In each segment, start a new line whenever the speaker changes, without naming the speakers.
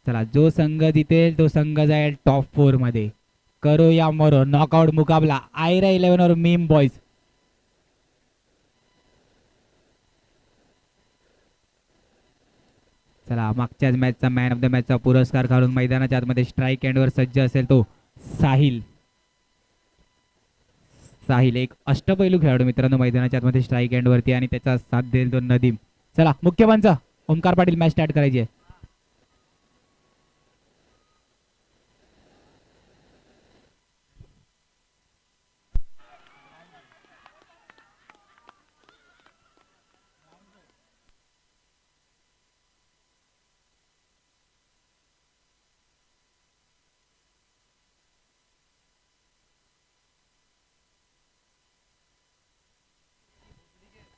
चला, जो संघ जितेल तो संघ जाईल टॉप 4 मध्ये. करो या मरो नॉकआउट मुकाबला आयरा 11 और मीम बॉयज. चला, मागच्याच मॅचचा मॅन ऑफ द मॅचचा पुरस्कार घालून मैदानाच्या आतमध्ये स्ट्राईक एंडवर सज्ज असेल तो साहिल. साहिल एक अष्टपैलू खेळाडू मित्रांनो मैदानाच्या आतमध्ये स्ट्राईक एंडवरती, आणि त्याचा साथ देईल तो नदीम. चला, मुख्य पंच ओमकार पाटील मॅच स्टार्ट करायची आहे.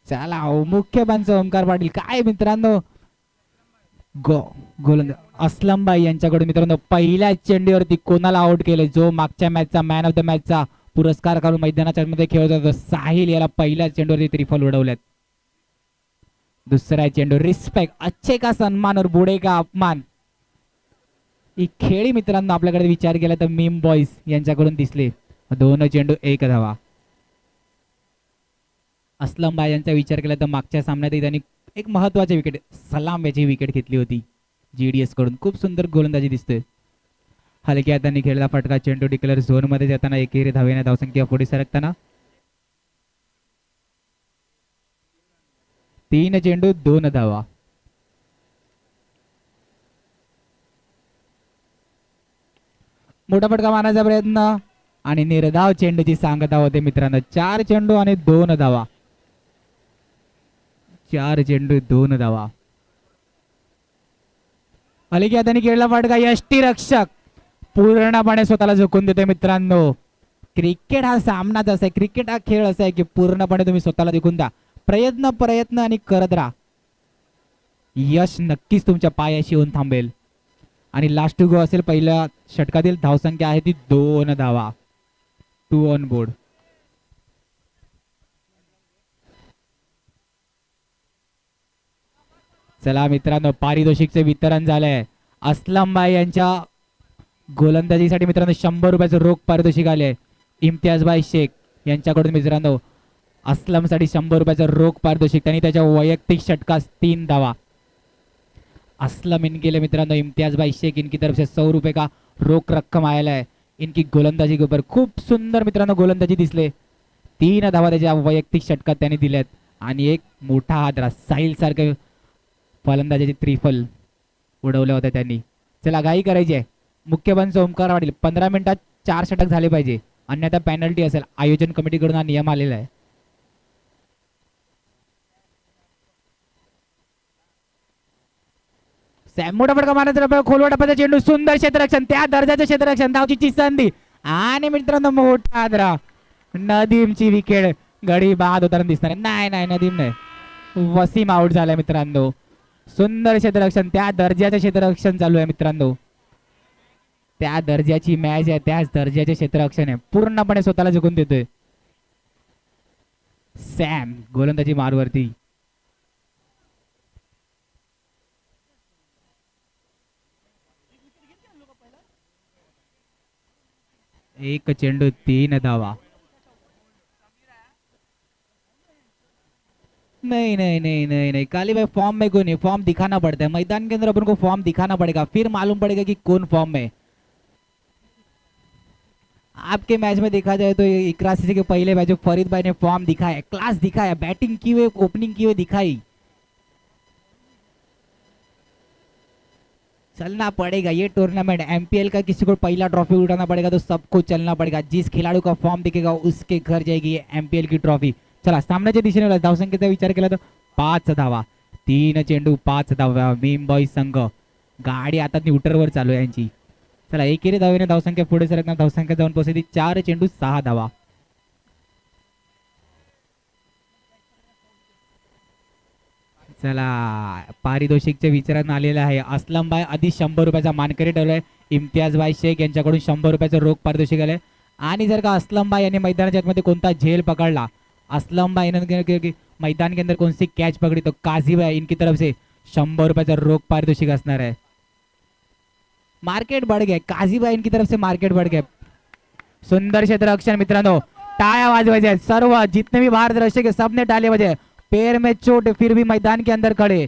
चला, मुख्य पंच ओमकार पाटील. काय मित्रांनो, गोलंदाज असलम भाई यांच्याकडून मित्रांनो पहिल्या चेंडूवरती कोणाला आउट केले, जो मागच्या मॅचचा मॅन ऑफ द मॅचचा पुरस्कार काढून मैदानाच्या मध्ये खेळत होता साहिल, याला पहिल्या चेंडूवरती त्रिफल उडवल्यात. दुसरा चेंडू रिस्पेक्ट, अच्छे का सन्मान और बुडे का अपमान, ही खेळी मित्रांनो आपल्याकडे विचार केला तर मीम बॉयज यांच्याकडून दिसले. 2 चेंडू 1 धावा. असलम भाई यांचा विचार केला तर मागच्या सामन्यात त्यांनी एक महत्वाची विकेट, सलाम याची विकेट घेतली होती जीडीएस कडून. खूप सुंदर गोलंदाजी दिसते. हलक्या हाताने खेळला फटका चेंडू डिक्लेअर झोन मध्ये जाताना एकेरी धावेने धावसंख्या पुढे सरकताना. 3 चेंडू 2 धावा. मोठा फटका मारण्याचा प्रयत्न आणि निर्धाव चेंडूची सांगता होते मित्रांनो. 4 चेंडू आणि 2 धावा. 4 चेंडू 2 धावा. हलक्या हाताने खेळला फटका यष्टीरक्षक पूर्णपणे स्वतःला झुकून देते मित्रांनो. क्रिकेट हा सामनाच असा आहे, क्रिकेट हा खेळ असा आहे की पूर्णपणे तुम्ही स्वतःला झुकून द्या, प्रयत्न आणि करत राहा, यश नक्कीच तुमच्या पायाशी येऊन थांबेल. आणि लास्ट टू गो असेल. पहिल्या षटकातील धावसंख्या आहे ती 2 धावा. 2 ऑन बोर्ड. चला मित्रांनो, पारितोषिकचे वितरण झालंय. असलम भाई यांच्या गोलंदाजीसाठी मित्रांनो 100 रुपयाचं रोख पारितोषिक आले. इम्तियाज भाई शेख यांच्याकडून मित्रांनो असलम साठी 100 रुपयाचं रोख पारितोषिक. त्यांनी त्याच्या वैयक्तिक षटकास 3 धावा. असलम इनके लिए मित्रांनो इम्तियाज भाई शेख इनकी तरफ से 100 रुपये का रोख रक्कम आया है इनकी गोलंदाजी के ऊपर. खूप सुंदर मित्रांनो गोलंदाजी दिसले. 3 धावा त्याच्या वैयक्तिक षटकात त्यांनी दिल्यात आणि एक मोठा हादरा साहिल सारखे फलंदाजाची त्रिफल उडवल्या होत्या त्यांनी. चला, घाई करायची आहे. मुख्य पंच ओमकार पाटील 15 मिनिटात 4 षटक झाले पाहिजे, अन्यथा पेनल्टी असेल. आयोजन कमिटीकडून हा नियम आलेला आहे. मोठा फटका मारण्याचा खोलवा टप्प्याचा चेंडू, सुंदर क्षेत्ररक्षण, त्या दर्जाचं क्षेत्ररक्षण, धावची संधी आणि मित्रांनो मोठा हादरा. नदीमची विकेट गडी बाद होताना दिसणार. नाही नदीम नाही, वसीम आउट झालाय मित्रांनो. सुंदर क्षेत्ररक्षण, त्या दर्जाचं क्षेत्ररक्षण चालू आहे मित्रांनो. त्या दर्जाची मॅच आहे, त्याच दर्जाचे क्षेत्ररक्षण आहे. पूर्णपणे स्वतःला झुकून देतोय सॅम गोलंदाजी मारवरती. एक चेंडू 3 धावा. नहीं काली भाई, फॉर्म में कोई नहीं, फॉर्म दिखाना पड़ता है मैदान के अंदर, अपन को फॉर्म दिखाना पड़ेगा, फिर मालूम पड़ेगा कि कौन फॉर्म में. आपके मैच में देखा जाए तो इकरा सीसी के पहले मैच में फरीद भाई ने फॉर्म दिखाया, क्लास दिखाया, बैटिंग की हुई, ओपनिंग की हुई दिखाई. चलना पड़ेगा ये टूर्नामेंट, एमपीएल का किसी को पहला ट्रॉफी उठाना पड़ेगा तो सबको चलना पड़ेगा. जिस खिलाड़ी का फॉर्म दिखेगा उसके घर जाएगी एमपीएल की ट्रॉफी. चला, सामन्याच्या दिशेने धावसंख्येचा विचार केला तर 5 धावा. 3 चेंडू 5 धावा. मीम बॉय संघ गाडी आता न्यूट्रलवर चालू आहे यांची. चला, एकेरी धावेने धावसंख्या पुढे सरकणार. धावसंख्या जाऊन पोहोचली 4 चेंडू 6 धावा. चला, पारितोषिकचे वितरण आलेलं आहे. असलम भाई आधी 100 रुपयाचा मानकरी ठेवलाय. इम्तियाज भाई शेख यांच्याकडून 100 रुपयाचं रोख पारितोषिक आलंय. आणि जर का असलम भाई यांनी मैदानाच्या आतमध्ये कोणता झेल पकडला, असलम भाई ने मैदान के अंदर कौन सी कैच पकड़ी तो काजी भाई इनकी तरफ से 100 रुपयाचा रोख पारितोषिक असणार आहे. मार्केट बढ़ गया, काजीबाई की तरफ से मार्केट बढ़ गया। सुंदर क्षेत्ररक्षण मित्रांनो, टाळ्या वाजवायच्या आहेत सर्व, जितने भी बाहर दर्शक है सबने ताली बजाए। पैर में चोट फिर भी मैदान के अंदर खड़े।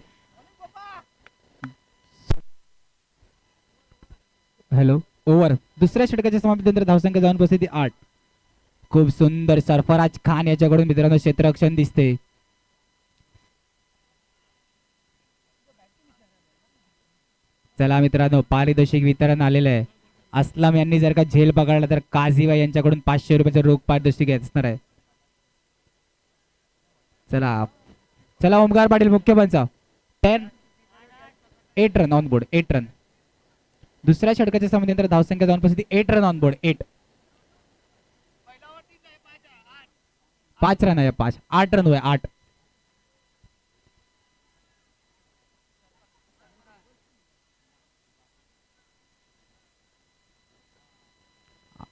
हॅलो, ओव्हर दुसऱ्या षटकाच्या समाप्तीनंतर धावसंख्या जाऊन पोहोचली 8। खूप सुंदर सरफराज खान याच्याकडून मित्रांनो क्षेत्ररक्षण दिसते। चला मित्रांनो, पारितोषिक वितरण आलेलं आहे। असलम यांनी जर का झेल पकडला तर काझीबाई यांच्याकडून 500 रुपयाचं रोख पारितोषिक असणार आहे। चला चला ओमकार पाटील मुख्य पंच, 8 रन ऑन बोर्ड, 8 रन। दुसऱ्या षटकाच्या समाप्तीनंतर धावसंख्या जाऊन पोहोचली 8 रन ऑन बोर्ड, 8। 5 रन आहे, 5 8 रन हुए, 8।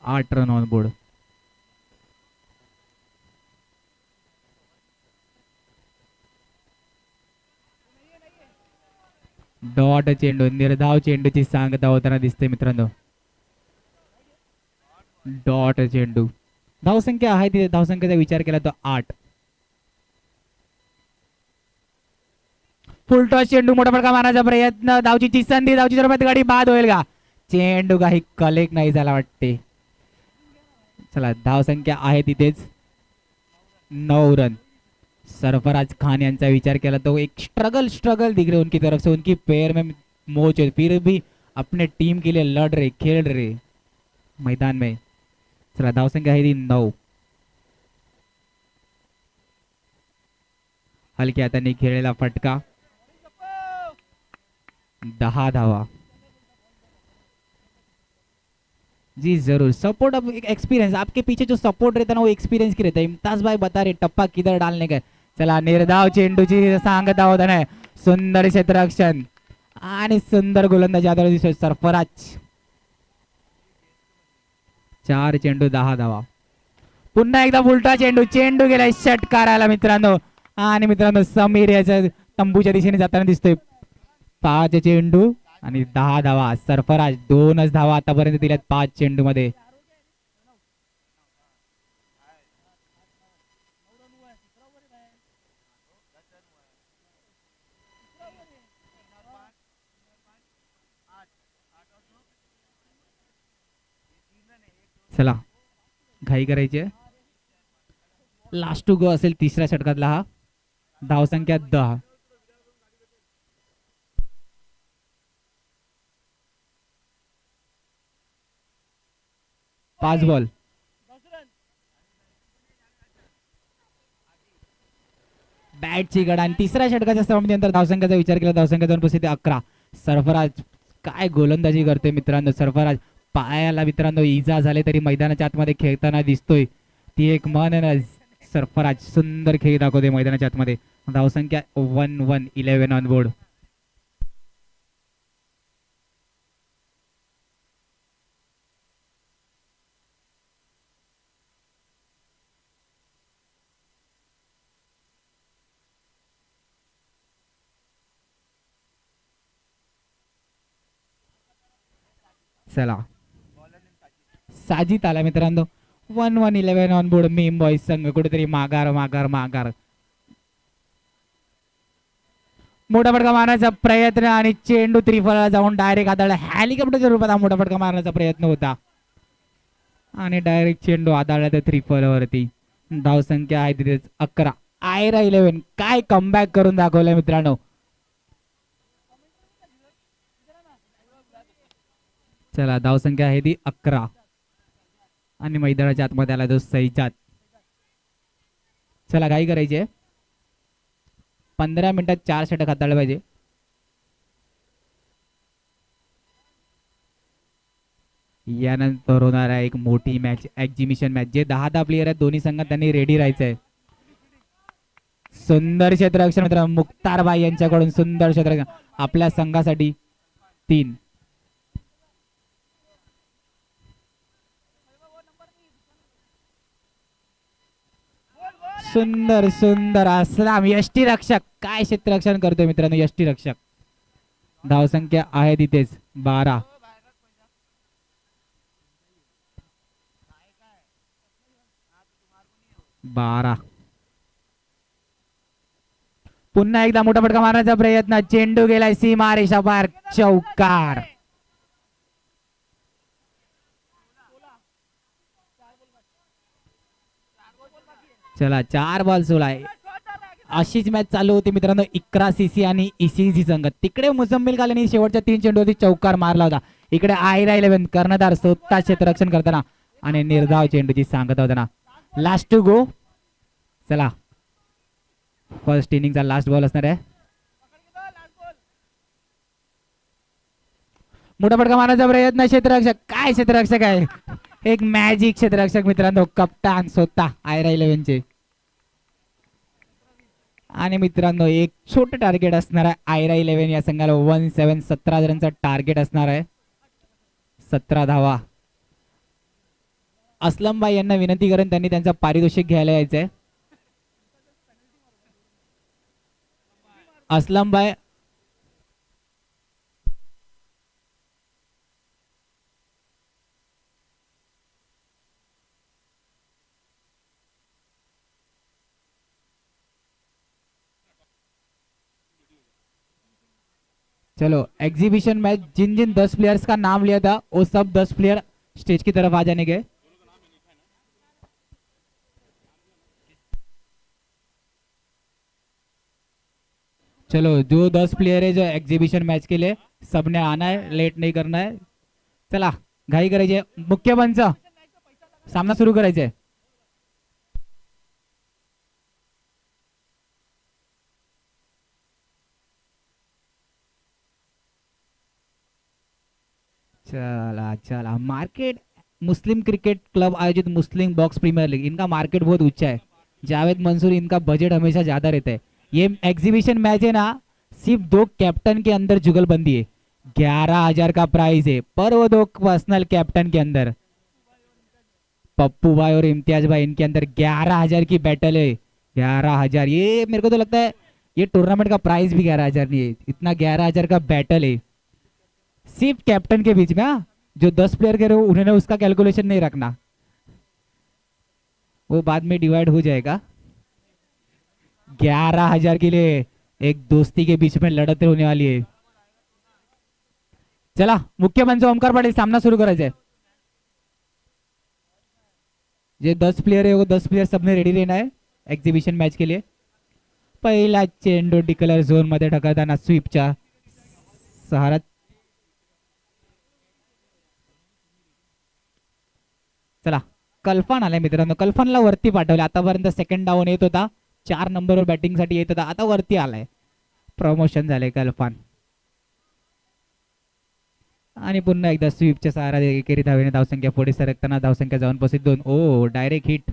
8 रन ऑन बोर्ड। डॉट चेंडू, निर्धाव चेंडूची सांगता होताना दिसते मित्रांनो। डॉट चेंडू, धावसंख्या आहे तिथे, धावसंख्येचा विचार केला तर 8। फुलटॉस चेंडू, मोठा फटका मारण्याचा प्रयत्न, धावची संधी, धावची सुरुवात, गाडी बाद होईल का? चेंडू काही कलेक्ट नाही झाला वाटते। चला धावसंख्या आहे तिथेच 9 रन। सरफराज खान यांचा विचार केला तो एक स्ट्रगल दिख रहे उनकी तरफ से, उनकी पैर में मोच है, फिर भी अपने टीम के लिए लड़ रहे, खेल रहे मैदान में। चला धावसंख्या आहे ती 9। हलक्या हाताने खेळलेला फटका, 10 धावा। जी जरूर, सपोर्ट अब एक्सपीरियंस, आपके पीछे जो सपोर्ट रहता है ना वो एक्सपीरियंस की रहता है। इम्तियाज भाई बता रहे टप्पा किधर डालने का। चला निर्धाव चेंडूची सांगता होता, सुंदर क्षेत्ररक्षण आणि सुंदर गोलंदाजी आधार दिसतोय सरफराज। 4 चेंडू 10 धावा। पुन्हा एकदा उलटा चेंडू, चेंडू गेलाय षटकाराला मित्रांनो, आणि मित्रांनो समीर याच्या तंबूच्या दिशेने जाताना दिसतोय। 5 चेंडू आणि 10 धावा। सरफराज 2च धावा आतापर्यंत दिल्यात 5 चेंडू मध्ये। चला घाई करायची, लास्ट टू गो असेल तिसऱ्या षटकातला हा। धावसंख्या 10। पाच बॉल, बॅटची गडा, आणि तिसऱ्या षटकाच्या समाप्तीनंतर धावसंख्येचा विचार केला, धावसंख्या जाऊन पोहोचते 11। सरफराज काय गोलंदाजी करते मित्रांनो। सरफराज पायाला मित्रांनो इजा झाले तरी मैदानाच्या आतमध्ये खेळताना दिसतोय, ती एक मन आहे ना। सरफराज सुंदर खेळ दाखवते मैदानाच्या आतमध्ये। धावसंख्या 1-1, 11 ऑन बोर्ड। चला साजिद आला मित्रांनो, 1-1, 11 ऑन बोर्ड। मीम बॉईज संघ कुठेतरी माघार माघार माघार। मोठा फटका मारण्याचा प्रयत्न आणि चेंडू त्रिफळाला जाऊन डायरेक्ट आदळला। हेलिकॉप्टरच्या रूपात हा मोठा फटका मारण्याचा प्रयत्न होता आणि डायरेक्ट चेंडू आदळला त्या त्रिफळावरती। धावसंख्या आहे तिथेच 11। आयरा 11 काय कमबॅक करून दाखवलंय मित्रांनो। चला धावसंख्या आहे ती 11 आणि मैदानाच्या आतमध्ये आला तो सैजाद। चला घाई करायची आहे, 15 मिनिटात 4 षटक हाताळले पाहिजे। यानंतर होणार आहे एक मोठी मॅच, एक्झिबिशन मॅच, जे 10 प्लेयर आहेत दोन्ही संघात, त्यांनी रेडी राहायचंय। सुंदर क्षेत्ररक्षण मित्र मुख्तार भाई यांच्याकडून, सुंदर क्षेत्ररक्षण आपल्या संघासाठी 3। सुंदर सुंदर असलाम यष्टी रक्षक, काय क्षेत्ररक्षण करतोय मित्रांनो यष्टी रक्षक। धावसंख्या आहे तिथेच 12। 12. पुन्हा एकदा मोठा फटका मारण्याचा प्रयत्न, चेंडू गेलाय सीमा रेषा पार, चौकार. चला 4 बॉल 16 आहे. अशीच मॅच चालू होती मित्रांनो इकरा सीसी आणि ईसीसी संघ. तिकडे मुझम्मिल खालीने शेवटच्या 3 चेंडूवरती चौकार मारला होता. इकडे आयरा 11 कर्णधार स्वतः क्षेत्ररक्षण करताना आणि निर्धाव चेंडूची सांगत होताना. Last to go. चला फर्स्ट इनिंगचा लास्ट बॉल असणार आहे. मोठा फटका मारण्याचा प्रयत्न, क्षेत्ररक्षक, काय क्षेत्ररक्षक आहे, एक मॅजिक क्षेत्ररक्षक मित्रांनो, कप्तान स्वतः आयरा 11 आणि मित्रांनो एक छोटं टार्गेट असणार आहे आयरा 11 या संघाला. 1-7 17 रनचं टार्गेट असणार आहे. 17 धावा. असलम भाई यांना विनंती करून त्यांनी त्यांचा पारितोषिक घ्यायला यायचंय. असलम भाई चलो एग्जीबिशन मैच, जिन जिन 10 प्लेयर्स का नाम लिया था वो सब 10 प्लेयर स्टेज की तरफ आ जाने के. चलो जो 10 प्लेयर है जो एग्जीबिशन मैच के लिए, सबने आना है, लेट नहीं करना है. चला घाई करायची, मुख्य पंच सामना सुरू करायचा. चला चला. मार्केट मुस्लिम क्रिकेट क्लब आयोजित मुस्लिम बॉक्स प्रीमियर लीग, इनका मार्केट बहुत ऊंचा है. जावेद मंसूर, इनका बजट हमेशा ज्यादा रहता है. ये एग्जीबिशन मैच है ना, सिर्फ 2 कैप्टन के अंदर जुगलबंदी है. 11,000 का प्राइस है पर वो 2 पर्सनल कैप्टन के अंदर, पप्पू भाई और इम्तियाज भाई, इनके अंदर 11,000 की बैटल है. 11,000, ये मेरे को तो लगता है ये टूर्नामेंट का प्राइस भी 11,000 नहीं है, इतना 11,000 का बैटल है सिर्फ कैप्टन के बीच में. हाँ, जो 10 प्लेयर के रहे उन्होंने उसका कैलकुलेशन नहीं रखना, वो बाद में डिवाइड हो जाएगा. 11,000 के लिए एक दोस्ती के बीच में लड़त होने वाली है. चला मुख्य पंच ओमकार पाटील, सामना सुरू करायचा आहे. जे 10 प्लेयर है वो 10 प्लेयर सबने रेडी रहना है एग्जीबिशन मैच के लिए. पहिला चेंडू डिक्लेअर झोन मध्ये ढकलताना स्वीपच्या सहारा. चला कल्फान आलाय मित्रांनो, कल्फानला वरती पाठवले. आतापर्यंत सेकंड डाऊन येत होता, 4 नंबरवर बॅटिंग साठी येत होता, आता वरती आलाय, प्रमोशन झाले कल्फान. आणि पुन्हा एकदा स्वीपच्या सहारा एकेरी धावेने धावसंख्या पुढे सरकताना धावसंख्या जाऊन पोहोचली 2. ओ डायरेक्ट हिट.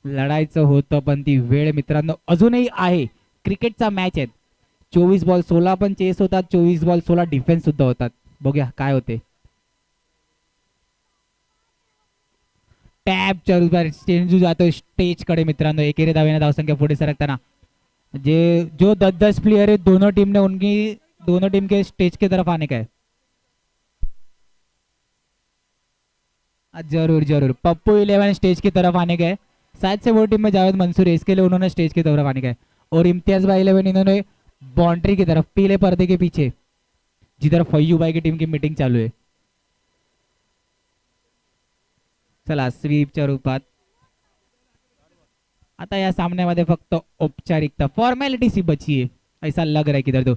लढायचं होतं पण ती वेळ मित्रांनो अजूनही आहे. क्रिकेटचा मॅच आहे. 24 बॉल 16 पण चेस होतात, 24 बॉल 16 डिफेन्स सुद्धा होतात. बघूया काय होते. टॅपच्या रूपात चेंडू जातो स्टेज कडे मित्रांनो. एकेरी धावेने धावसंख्या पुढे सरकताना जे जो 10-10 प्लेयर है दोनों टीम ने, उनकी दोनों टीम के स्टेज की तरफ आने का है. जरूर जरूर. पप्पू 11 स्टेज की तरफ आने का है. शायद से वो टीम में जावेद मंसूर है, इसके लिए उन्होंने स्टेज की तरफ आने का है. और इम्तियाज भाई 11 इन्होंने बाउंड्री की तरफ, पीले पर्दे के पीछे जिधर फय्यू भाई की टीम की मीटिंग चालू है. चला स्वीपच्या रूपात आता या सामन्यामध्ये फक्त औपचारिकता, फॉर्मेलिटी सी बची है. ऐसा लग रहा है किधर तो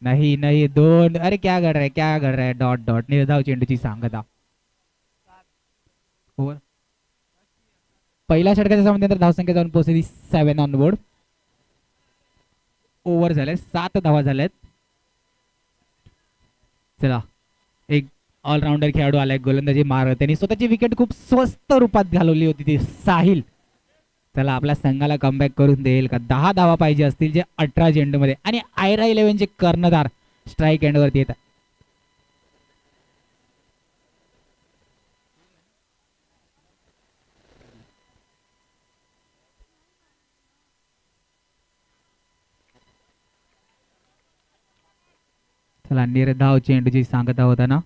नहीं नहीं 2. अरे क्या कर रहा है, क्या कर रहा है, डॉट डॉट. निर्धाव चेंडूची सांगता. ओव्हर पहिल्या षटकाच्या सामन्यानंतर धावसंख्या जाऊन पोहोचली 7 ऑन बोर्ड. ओव्हर झाले, 7 धावा झाल्यात. चला एक ऑलराऊंडर खेळाडू आलाय गोलंदाजी मारत, त्यांनी स्वतःची विकेट खूप स्वस्त रूपात घालवली होती ती साहिल. चला आपल्या संघाला कमबॅक करून देईल का. 10 धावा पाहिजे असतील जे 18 चेंडू मध्ये. आणि आयरा 11 चे कर्णधार स्ट्राईक एंड वरती येतात. चला निर्धाव चेंडूची सांगता होता ना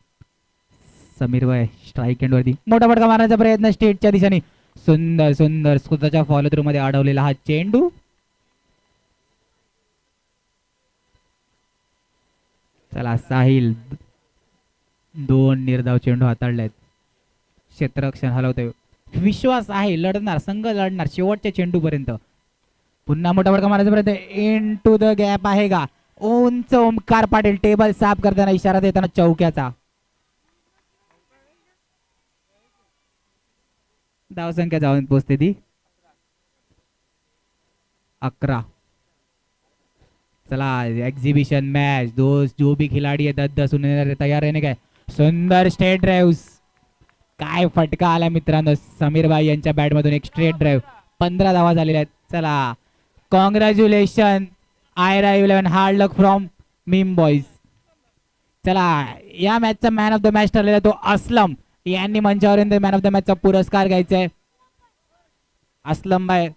समीर भाई स्ट्राईक एंड वरती. मोठा फटका मारण्याचा प्रयत्न स्टेटच्या दिशेने, सुंदर सुंदर स्वतःच्या फॉलो थ्रू मध्ये अडवलेला हा चेंडू. चला साहिल 2 निर्धाव चेंडू हाताळलेत. क्षेत्ररक्षण हलवतोय. विश्वास आहे, लढणार, संघ लढणार शेवटच्या चेंडू पर्यंत. पुन्हा मोठा फटका मारायचा प्रयत्न. इन टू द गॅप आहे का? उंच ओमकार पाटील टेबल साफ करताना इशारा देताना चौक्याचा. धावसंख्या जाऊन पोहोचते ती 11. चला एक्झिबिशन मैच, दोस्त जो भी खिलाड़ी है 10-10 सुनने तैयार रहने का. सुंदर स्ट्रेट ड्राइव्ह. काय फटका आला मित्रांनो समीर भाई यांच्या बॅट मधून. एक स्ट्रेट ड्राइव्ह. 15 धावा झालेल्या आहेत. चला कॉंग्रॅच्युलेशन आयरा 11. Hard luck from meme boys. चला या मॅचचा मॅन ऑफ द मॅच ठरलेला तो असलम यांनी मंचावर मॅन ऑफ द मॅचचा पुरस्कार घ्यायचा आहे. असलम भाई